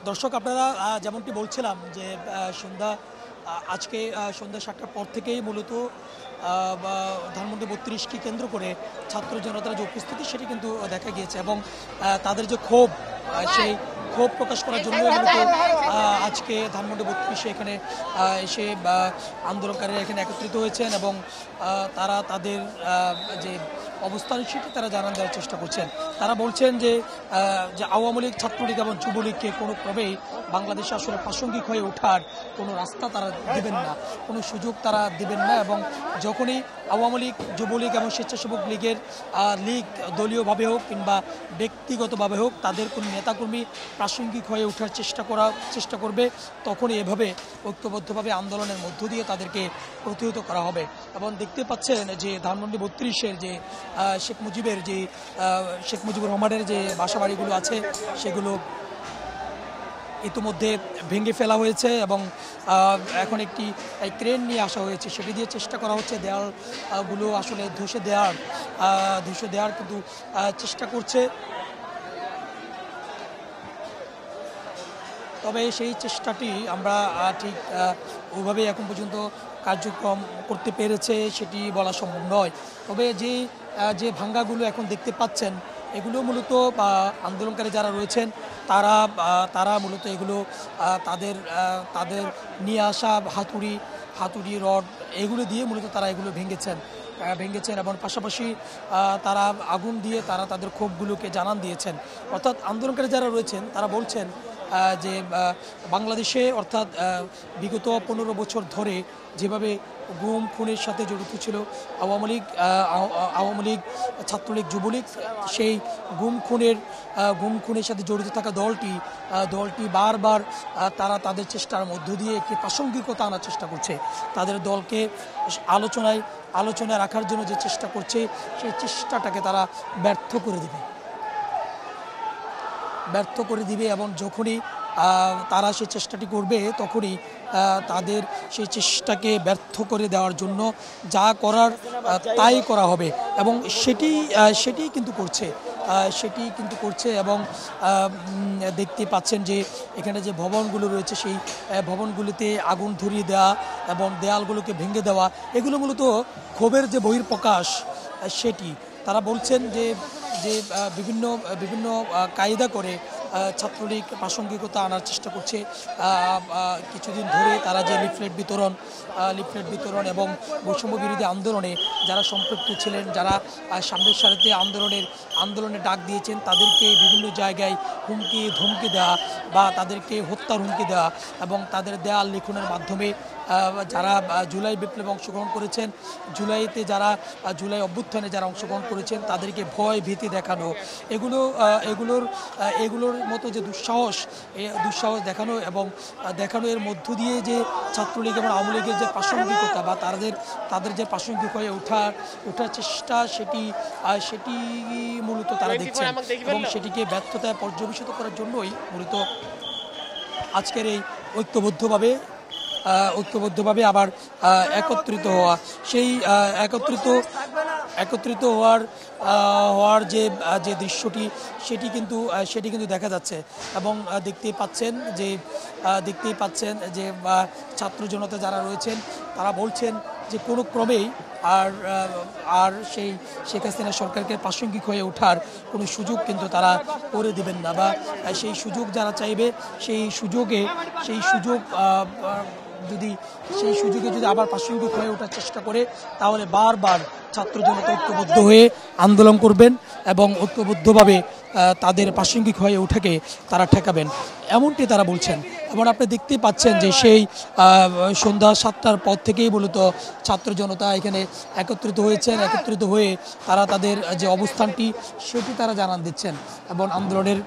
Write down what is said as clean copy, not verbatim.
দর্শক আপনারা যেমনটি বলছিলাম যে আজকে সন্ধ্যা ৭টার পর থেকেই মূলত ধানমন্ডি ৩২কে কেন্দ্র করে ছাত্র জনতার যে উপস্থিতি সেটি কিন্তু দেখা গিয়েছে এবং তাদের যে ক্ষোভ সেই ক্ষোভ প্রকাশ করার জন্য মূলত আজকে ধানমন্ডি ৩২ এখানে এসে আন্দোলনকারীরা এখানে একত্রিত হয়েছেন এবং তারা তাদের যে অবস্থান সেটি তারা জানান দেওয়ার চেষ্টা করছেন। তারা বলছেন যে আওয়ামী লীগ, ছাত্রলীগ এবং যুবলীগকে কোনো ক্রমেই বাংলাদেশে আসলে প্রাসঙ্গিক হয়ে ওঠার কোনো রাস্তা তারা দেবেন না, কোনো সুযোগ তারা দেবেন না এবং যখনই আওয়ামী লীগ, যুবলীগ এবং স্বেচ্ছাসেবক লীগের দলীয়ভাবে হোক কিংবা ব্যক্তিগতভাবে হোক তাদের কোনো নেতাকর্মী প্রাসঙ্গিক হয়ে ওঠার চেষ্টা করবে, তখনই এভাবে ঐক্যবদ্ধভাবে আন্দোলনের মধ্য দিয়ে তাদেরকে প্রতিহত করা হবে। এবং দেখতে পাচ্ছেন যে ধানমন্ডি ৩২-এর যে শেখ মুজিবুর রহমানের যে বাসাবাড়িগুলো আছে সেগুলো ইতিমধ্যে ভেঙে ফেলা হয়েছে এবং এখন একটি ক্রেন নিয়ে আসা হয়েছে, সেটি দিয়ে চেষ্টা করা হচ্ছে দেয়ালগুলো আসলে ধসে দেওয়ার কিন্তু চেষ্টা করছে। তবে সেই চেষ্টাটি আমরা ঠিক ওইভাবে এখন পর্যন্ত কার্যক্রম করতে পেরেছে সেটি বলা সম্ভব নয়। তবে যে ভাঙ্গাগুলো এখন দেখতে পাচ্ছেন এগুলো মূলত আন্দোলনকারী যারা রয়েছেন তারা মূলত এগুলো তাদের নিয়ে আসা হাতুড়ি রড এগুলো দিয়ে মূলত তারা এগুলো ভেঙেছেন এবং পাশাপাশি তারা আগুন দিয়ে তারা তাদের ক্ষোভগুলোকে জানান দিয়েছেন। অর্থাৎ আন্দোলনকারী যারা রয়েছেন তারা বলছেন যে বাংলাদেশে অর্থাৎ বিগত ১৫ বছর ধরে যেভাবে গুম খুনের সাথে জড়িত ছিল আওয়ামী লীগ, ছাত্রলীগ, যুবলীগ, সেই গুম খুনের সাথে জড়িত থাকা দলটি বারবার তারা তাদের চেষ্টার মধ্য দিয়ে একটি প্রাসঙ্গিকতা আনার চেষ্টা করছে। তাদের দলকে আলোচনায় রাখার জন্য যে চেষ্টা করছে সেই চেষ্টাটাকে তারা ব্যর্থ করে দিবে এবং যখনই তারা সেই চেষ্টাটি করবে তখনই তাদের সেই চেষ্টাকে ব্যর্থ করে দেওয়ার জন্য যা করার তাই করা হবে এবং সেটি কিন্তু করছে এবং দেখতে পাচ্ছেন যে এখানে যে ভবনগুলো রয়েছে সেই ভবনগুলিতে আগুন ধরিয়ে দেওয়া এবং দেয়ালগুলোকে ভেঙে দেওয়া এগুলো মূলত ক্ষোভের যে বহিঃপ্রকাশ সেটি। তারা বলছেন যে বিভিন্ন কায়দা করে ছাত্রলীগ প্রাসঙ্গিকতা আনার চেষ্টা করছে। কিছুদিন ধরে তারা যে লিফলেট বিতরণ এবং বৈষম্য বিরোধী আন্দোলনে যারা সম্পৃক্ত ছিলেন, যারা সামনের সারিতে আন্দোলনে ডাক দিয়েছেন তাদেরকে বিভিন্ন জায়গায় ধমকি দেওয়া বা তাদেরকে হত্যার হুমকি দেওয়া এবং তাদের দেয়াল লিখনের মাধ্যমে যারা জুলাই বিপ্লবে অংশগ্রহণ করেছেন, জুলাই অভ্যুত্থানে যারা অংশগ্রহণ করেছেন তাদেরকে ভয় ভীতি দেখানো, এগুলোর মতো যে দুঃসাহস দেখানো এবং দেখানো এর মধ্য দিয়ে যে ছাত্রলীগ এবং আওয়ামী লীগের যে প্রাসঙ্গিকতা বা তাদের যে প্রাসঙ্গিক হয়ে ওঠার চেষ্টা সেটি মূলত তারা দেখছেন এবং সেটিকে ব্যর্থতায় পর্যবেসিত করার জন্যই মূলত আজকের এই ঐক্যবদ্ধভাবে আবার একত্রিত হওয়া, সেই একত্রিত হওয়ার যে দৃশ্যটি সেটি কিন্তু দেখা যাচ্ছে এবং দেখতেই পাচ্ছেন যে ছাত্র জনতা যারা রয়েছেন তারা বলছেন যে কোনো ক্রমেই আর সেই শেখ হাসিনা সরকারকে প্রাসঙ্গিক হয়ে ওঠার কোনো সুযোগ কিন্তু তারা করে দিবেন না বা সেই সুযোগ যারা চাইবে সেই সুযোগে যদি আবার প্রাসঙ্গিক হয়ে ওঠার চেষ্টা করে তাহলে বারবার ছাত্র জনতা ঐক্যবদ্ধ হয়ে আন্দোলন করবেন এবং ঐক্যবদ্ধভাবে তাদের প্রাসঙ্গিক হয়ে ওঠাকে তারা ঠেকাবেন, এমনটি তারা বলছেন। এবং আপনি দেখতেই পাচ্ছেন যে সেই সন্ধ্যা ৭টার পর থেকেই মূলত ছাত্র জনতা এখানে একত্রিত হয়ে তারা তাদের যে অবস্থানটি সেটি তারা জানান দিচ্ছেন এবং আন্দোলনের